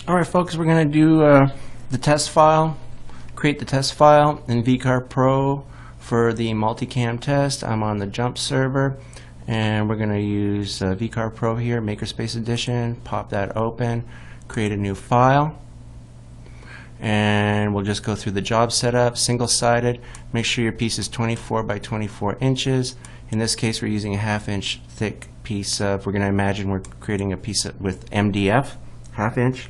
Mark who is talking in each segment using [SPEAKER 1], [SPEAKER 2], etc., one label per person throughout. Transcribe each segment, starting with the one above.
[SPEAKER 1] Alright folks, we're going to do the test file, create the test file in V-Carve Pro for the MultiCam test. I'm on the jump server and we're going to use V-Carve Pro here, Makerspace Edition, pop that open, create a new file, and we'll just go through the job setup, single-sided. Make sure your piece is 24 by 24 inches. In this case we're using a 1/2 inch thick piece of, we're going to imagine we're creating a piece with MDF, 1/2 inch.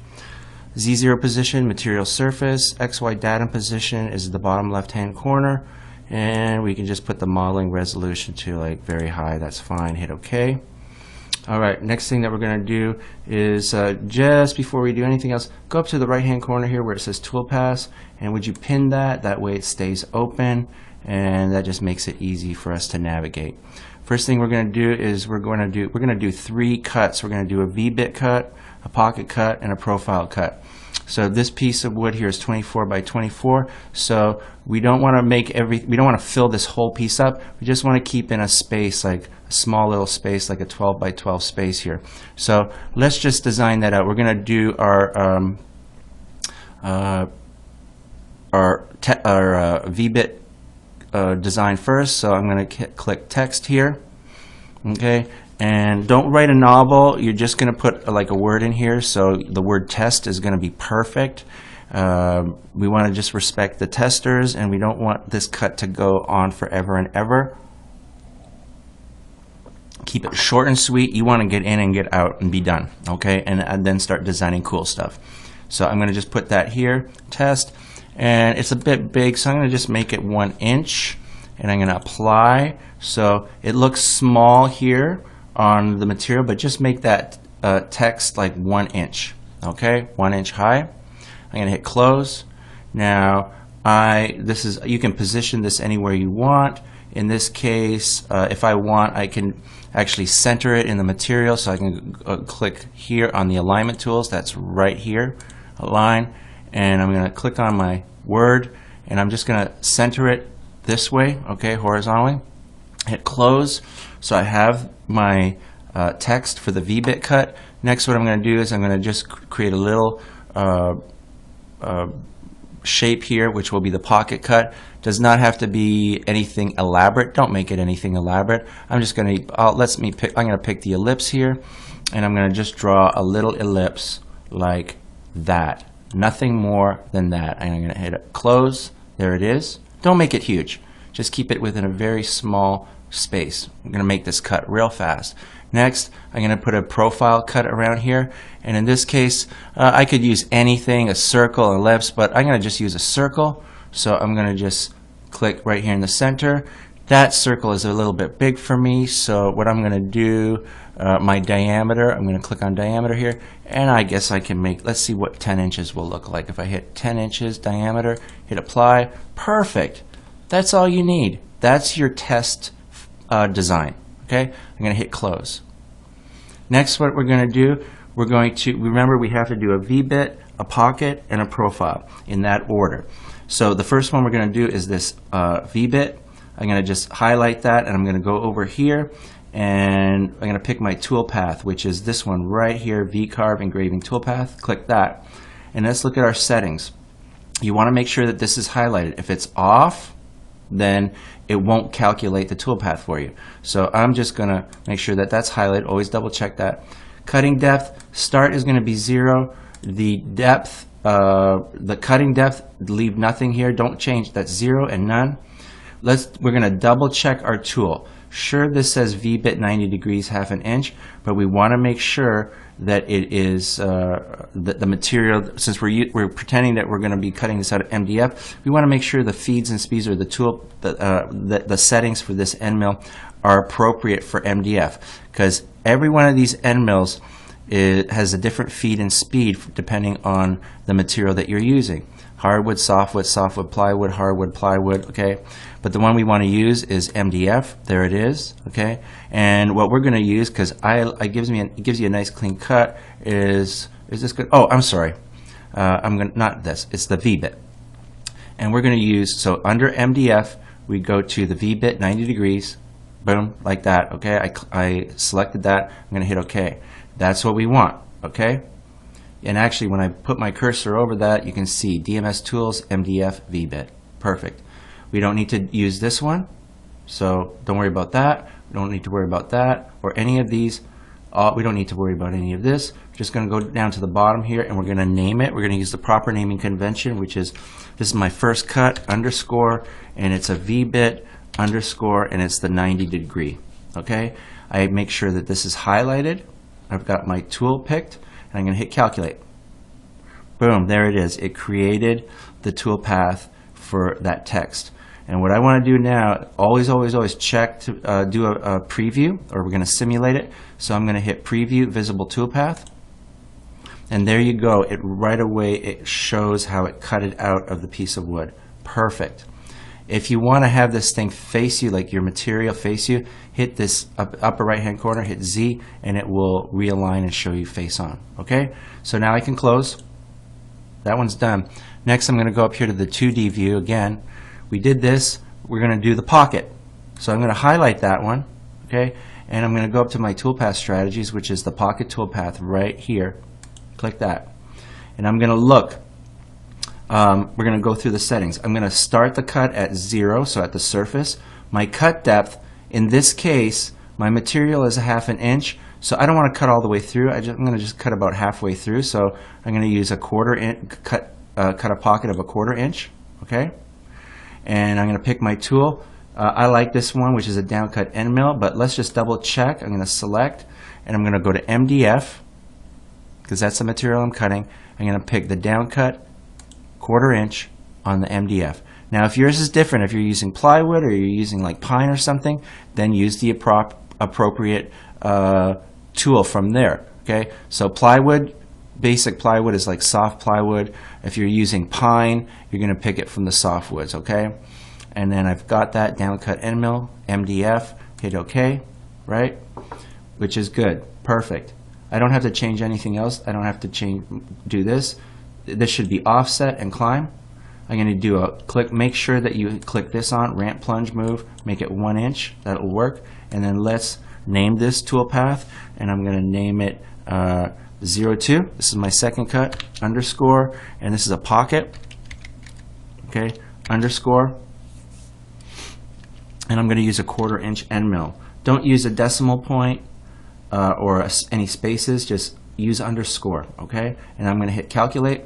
[SPEAKER 1] Z0 position, material surface, XY datum position is the bottom left hand corner, and we can just put the modeling resolution to like very high, that's fine, hit OK. Alright, next thing that we're going to do is just before we do anything else, go up to the right hand corner here where it says toolpaths, and would you pin that way it stays open, and that just makes it easy for us to navigate. First thing we're going to do is we're going to do 3 cuts. We're going to do a V-bit cut, a pocket cut, and a profile cut. So this piece of wood here is 24 by 24, so we don't want to fill this whole piece up. We just want to keep in a space, like a small little space, like a 12 by 12 space here. So let's just design that out. We're going to do our V-bit design first. So I'm going to click text here. Okay. And don't write a novel, you're just going to put like a word in here, so the word test is going to be perfect. We want to just respect the testers, and we don't want this cut to go on forever and ever. Keep it short and sweet. You want to get in and get out and be done, okay? And then start designing cool stuff. So I'm going to just put that here, test, and it's a bit big, so I'm going to just make it 1 inch, and I'm going to apply. So it looks small here on the material, but just make that text like 1 inch, okay, 1 inch high. I'm going to hit close. Now you can position this anywhere you want. In this case, if I want, I can actually center it in the material, so I can click here on the alignment tools. That's right here, align, and I'm going to click on my word, and I'm just going to center it this way, okay, horizontally. Hit close. So I have my text for the V-bit cut. Next, what I'm going to do is I'm going to just create a little shape here, which will be the pocket cut. Does not have to be anything elaborate. Don't make it anything elaborate. I'm just going to I'm going to pick the ellipse here, and I'm going to just draw a little ellipse like that. Nothing more than that. And I'm going to hit close. There it is. Don't make it huge. Just keep it within a very small space. I'm going to make this cut real fast. Next, I'm going to put a profile cut around here, and in this case I could use anything, a circle, an ellipse, but I'm going to just use a circle. So I'm going to just click right here in the center. That circle is a little bit big for me, so what I'm going to do, my diameter, I'm going to click on diameter here, and I guess I can make, let's see what 10 inches will look like. If I hit 10 inches diameter, hit apply, perfect. That's all you need. That's your test design. Okay, I'm going to hit close. Next, what we're going to do, we're going to remember we have to do a V-bit, a pocket, and a profile in that order. So the first one we're going to do is this V-bit. I'm going to just highlight that, and I'm going to go over here, and I'm going to pick my toolpath, which is this one right here, V-Carve engraving toolpath. Click that, and let's look at our settings. You want to make sure that this is highlighted. If it's off, then it won't calculate the toolpath for you. So I'm just going to make sure that that's highlighted. Always double check that. Cutting depth, start is going to be 0. The depth, the cutting depth, leave nothing here. Don't change. That's 0 and none. We're going to double check our tool. Sure, this says V-bit 90 degrees, 1/2 inch, but we want to make sure that it is the material, since we're pretending that we're going to be cutting this out of MDF, we want to make sure the feeds and speeds, or the tool, the settings for this end mill are appropriate for MDF, because every one of these end mills has a different feed and speed depending on the material that you're using. Hardwood, softwood, plywood, hardwood, plywood, okay? But the one we want to use is MDF. There it is, okay? And what we're going to use, because it gives you a nice clean cut, is this good? Oh, I'm sorry. Not this. It's the V-bit. And we're going to use, so under MDF, we go to the V-bit 90 degrees, boom, like that, okay? I selected that. I'm going to hit OK. That's what we want, okay? And actually, when I put my cursor over that, you can see DMS Tools, MDF, V-bit. Perfect. We don't need to use this one, so don't worry about that. We don't need to worry about that or any of these. We don't need to worry about any of this. We're just going to go down to the bottom here, and we're going to name it. We're going to use the proper naming convention, which is, this is my first cut, underscore, and it's a V-bit, underscore, and it's the 90 degree. Okay? I make sure that this is highlighted. I've got my tool picked, and I'm going to hit calculate. Boom, there it is. It created the toolpath for that text. And what I want to do now, always check to do a preview, or we're going to simulate it. So I'm going to hit preview, visible toolpath. And there you go. It right away, it shows how it cut it out of the piece of wood. Perfect. If you want to have this thing face you, like your material face you, hit this upper right hand corner, hit Z, and it will realign and show you face on. Okay? So now I can close. That one's done. Next I'm going to go up here to the 2D view again. We did this, we're going to do the pocket. So I'm going to highlight that one, okay? And I'm going to go up to my toolpath strategies, which is the pocket toolpath right here. Click that. And I'm going to look. We're going to go through the settings. I'm going to start the cut at 0, so at the surface. My cut depth, in this case, my material is a 1/2 inch, so I don't want to cut all the way through. I'm going to just cut about halfway through, so I'm going to use a 1/4 inch, cut a pocket of a 1/4 inch, okay? And I'm going to pick my tool. I like this one, which is a downcut end mill, but let's just double check. I'm going to select, and I'm going to go to MDF, because that's the material I'm cutting. I'm going to pick the downcut 1/4 inch on the MDF. Now, if yours is different, if you're using plywood or you're using like pine or something, then use the appropriate tool from there. Okay, so plywood, basic plywood is like soft plywood. If you're using pine, you're going to pick it from the softwoods, okay? And then I've got that downcut end mill, MDF, hit OK, right? Which is good, perfect. I don't have to change anything else. I don't have to do this. This should be offset and climb. I'm going to do a click, make sure that you click this on, ramp plunge move, make it 1 inch, that'll work. And then let's name this toolpath, and I'm going to name it 02. This is my second cut, underscore, and this is a pocket, okay, underscore, and I'm going to use a 1/4 inch end mill. Don't use a decimal point or any spaces, just use underscore, okay, and I'm going to hit calculate,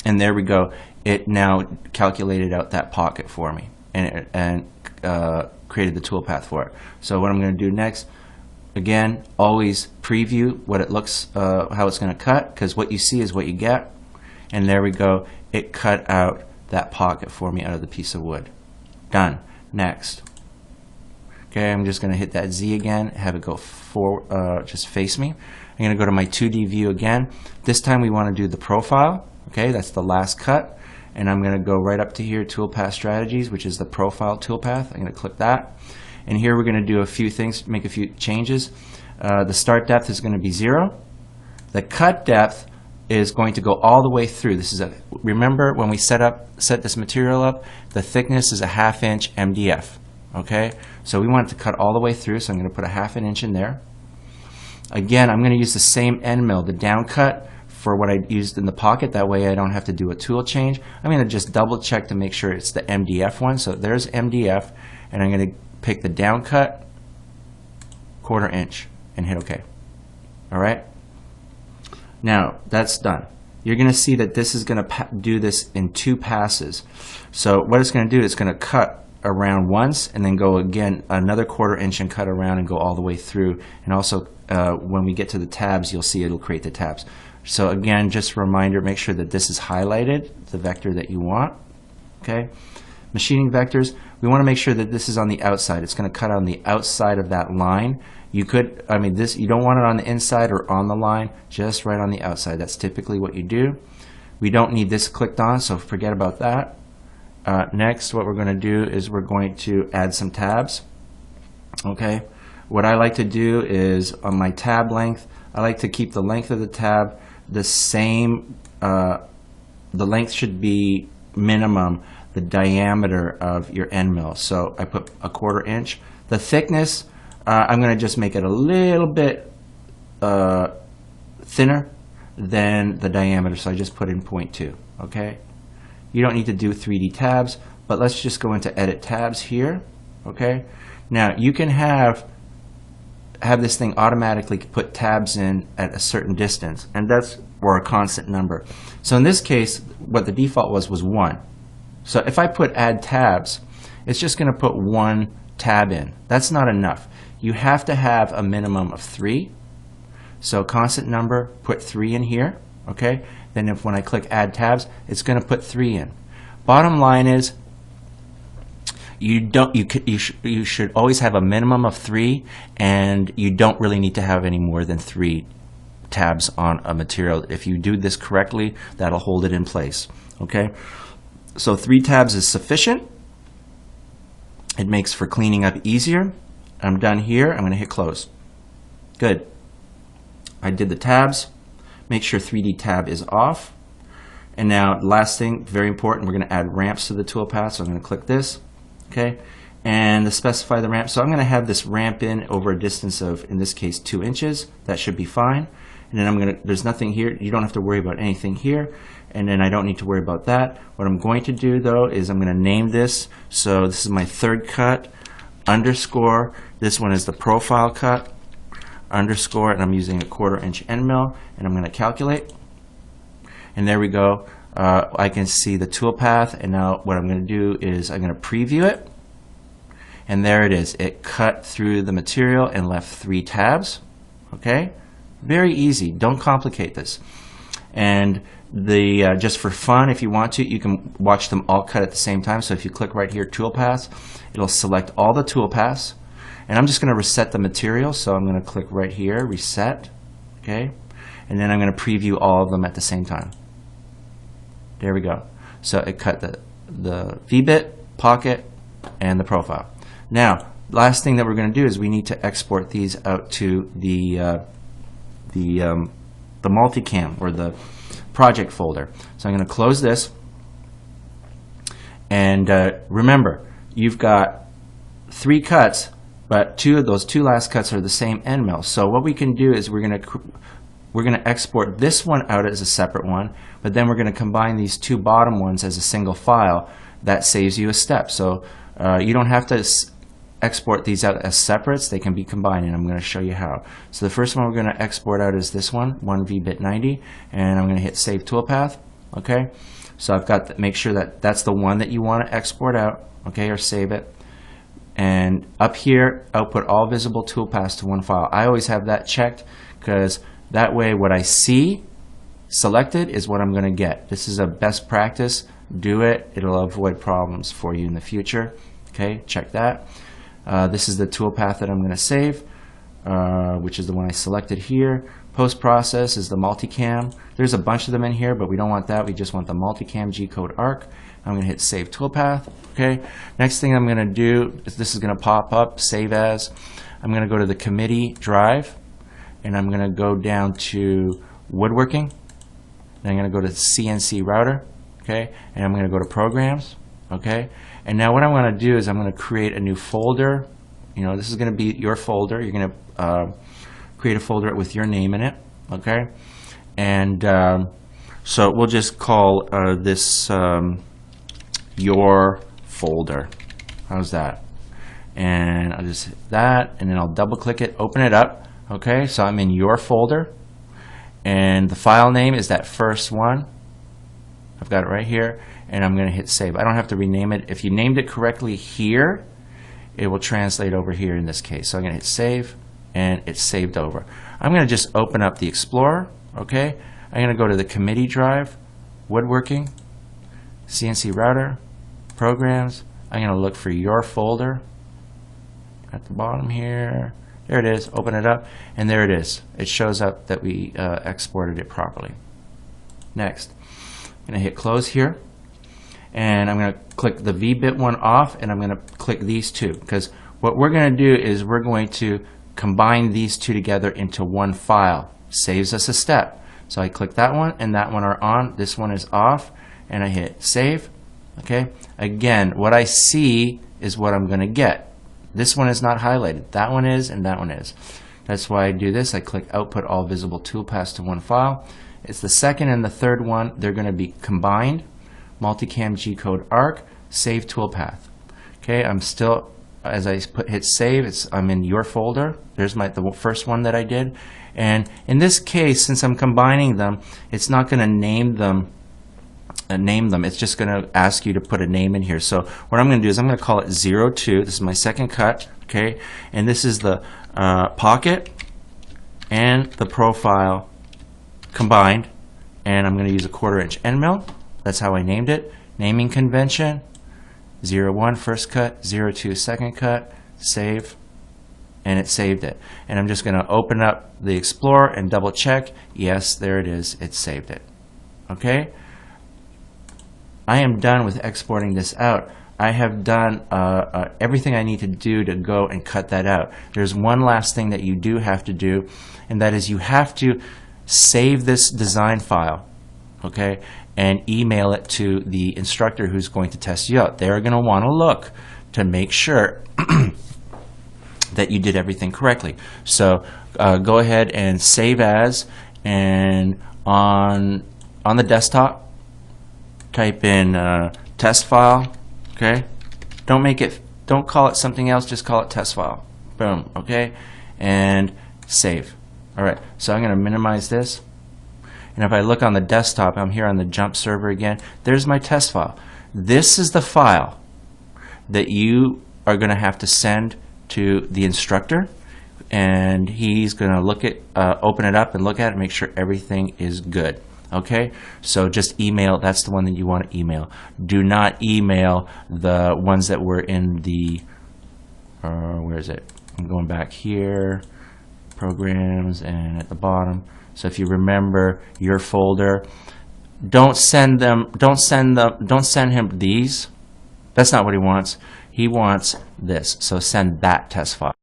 [SPEAKER 1] and there we go. It now calculated out that pocket for me, and created the toolpath for it. So what I'm going to do next, again, always preview what it looks, how it's going to cut, because what you see is what you get. And there we go. It cut out that pocket for me out of the piece of wood. Done. Next. Okay, I'm just going to hit that Z again, have it go forward, just face me. I'm going to go to my 2D view again. This time we want to do the profile. Okay, that's the last cut. And I'm going to go right up to here, Toolpath Strategies, which is the profile toolpath. I'm going to click that. And here we're going to do a few things, make a few changes. The start depth is going to be 0. The cut depth is going to go all the way through. This is remember when we set this material up, the thickness is a 1/2 inch MDF. Okay, so we want it to cut all the way through, so I'm going to put a 1/2 inch in there. Again, I'm going to use the same end mill, the down cut, for what I used in the pocket. That way I don't have to do a tool change. I'm going to just double check to make sure it's the MDF one. So there's MDF, and I'm going to pick the down cut 1/4 inch and hit OK. All right. Now that's done. You're going to see that this is going to do this in 2 passes. So what it's going to do is it's going to cut around once and then go again another 1/4 inch and cut around and go all the way through. And also when we get to the tabs, you'll see it'll create the tabs. So again, just a reminder, make sure that this is highlighted, the vector that you want. Okay, machining vectors, we want to make sure that this is on the outside. It's going to cut on the outside of that line. You could, I mean, this, you don't want it on the inside or on the line, just right on the outside. That's typically what you do. We don't need this clicked on, so forget about that. Next, what we're going to do is we're going to add some tabs. Okay, what I like to do is on my tab length, I like to keep the length of the tab the same. The length should be minimum the diameter of your end mill. So I put a 1/4 inch. The thickness, I'm going to just make it a little bit thinner, than the diameter, so I just put in 0.2. Okay, you don't need to do 3D tabs, but let's just go into edit tabs here. Okay, now you can have this thing automatically put tabs in at a certain distance, and that's or a constant number. So in this case, what the default was 1. So if I put add tabs, it's just going to put 1 tab in. That's not enough. You have to have a minimum of 3. So constant number, put 3 in here. Okay. Then when I click add tabs, it's going to put 3 in. Bottom line is, you should always have a minimum of 3, and you don't really need to have any more than 3 tabs on a material. If you do this correctly, that'll hold it in place. Okay, so 3 tabs is sufficient. It makes for cleaning up easier. I'm done here. I'm going to hit close. Good. I did the tabs. Make sure 3D tab is off. And now, last thing, very important, we're going to add ramps to the toolpath. So I'm going to click this. Okay, and to specify the ramp, so I'm going to have this ramp in over a distance of, in this case, 2 inches. That should be fine. And then there's nothing here. You don't have to worry about anything here. And then I don't need to worry about that. What I'm going to do, though, is I'm going to name this. So this is my third cut, underscore. This one is the profile cut, underscore, and I'm using a 1/4 inch end mill. And I'm going to calculate. And there we go. I can see the toolpath, and now what I'm going to do is I'm going to preview it, and there it is. It cut through the material and left 3 tabs. Okay, very easy. Don't complicate this. And just for fun, if you want to, you can watch them all cut at the same time. So if you click right here, toolpaths, it'll select all the toolpaths, and I'm just going to reset the material. So I'm going to click right here, reset. Okay, and then I'm going to preview all of them at the same time. There we go. So it cut the V-bit, pocket, and the profile. Now, last thing that we're going to do is we need to export these out to the MultiCam, or the project folder. So I'm going to close this. And remember, you've got 3 cuts, but those two last cuts are the same end mill. So what we can do is we're going to export this one out as a separate one, but then we're going to combine these 2 bottom ones as a single file. That saves you a step. So you don't have to export these out as separates. They can be combined, and I'm going to show you how. So the first one we're going to export out is this one, 1VBit90, and I'm going to hit Save Toolpath. Okay, so I've got make sure that that's the one that you want to export out, okay, or save it. And up here, output all visible toolpaths to one file. I always have that checked, because that way what I see selected is what I'm going to get. This is a best practice. Do it. It'll avoid problems for you in the future. Okay, check that. This is the toolpath that I'm going to save, which is the one I selected here. Post-process is the MultiCam. There's a bunch of them in here, but we don't want that. We just want the MultiCam G-code arc. I'm going to hit Save Toolpath. Okay. Next thing I'm going to do is this is going to pop up, Save As. I'm going to go to the committee drive, and I'm going to go down to woodworking. Then I'm going to go to CNC router. Okay. And I'm going to go to programs. Okay. And now what I'm going to do is I'm going to create a new folder. You know, this is going to be your folder. You're going to create a folder with your name in it. Okay. And so we'll just call this your folder. How's that? And I'll just hit that, and then I'll double click it, open it up. Okay, so I'm in your folder, and the file name is that first one. I've got it right here, and I'm going to hit save. I don't have to rename it. If you named it correctly here, it will translate over here in this case. So I'm going to hit save, and it's saved over. I'm going to just open up the Explorer. Okay, I'm going to go to the committee drive, woodworking, CNC router, programs. I'm going to look for your folder at the bottom here. There it is. Open it up, and there it is. It shows up that we exported it properly. Next, I'm going to hit close here, and I'm going to click the V-bit one off, and I'm going to click these two, because what we're going to do is we're going to combine these two together into one file. Saves us a step. So I click that one, and that one are on. This one is off, and I hit save. Okay. Again, what I see is what I'm going to get. This one is not highlighted. That one is, and that one is. That's why I do this. I click output all visible toolpaths to one file, It's the second and the third one. They're going to be combined. MultiCam G-code arc, save toolpath. Okay, I'm still, as I hit save, I'm in your folder. There's the first one that I did. And in this case, since I'm combining them, it's not going to name them. It's just going to ask you to put a name in here. So what I'm going to do is I'm going to call it 02. This is my second cut. Okay, and this is the pocket and the profile combined, and I'm going to use a 1/4 inch end mill. That's how I named it. Naming convention, 01 first cut, 02 second cut, save, and it saved it. And I'm just going to open up the Explorer and double check. Yes, there it is. It saved it. Okay? I am done with exporting this out. I have done everything I need to do to go and cut that out. There's one last thing that you do have to do, and that is you have to save this design file, okay, and email it to the instructor who's going to test you out. They're going to want to look to make sure that you did everything correctly. So go ahead and save as, and on the desktop, type in test file. Okay, don't call it something else, just call it test file. Boom. Okay, and save. All right, so I'm going to minimize this, and if I look on the desktop, I'm here on the jump server again. There's my test file. This is the file that you are going to have to send to the instructor, and he's going to look at, open it up and look at it and make sure everything is good. Okay, so just email, that's the one that you want to email. Do not email the ones that were in the, where is it? I'm going back here, programs, and at the bottom. So if you remember your folder, don't send him these. That's not what he wants. He wants this. So send that test file.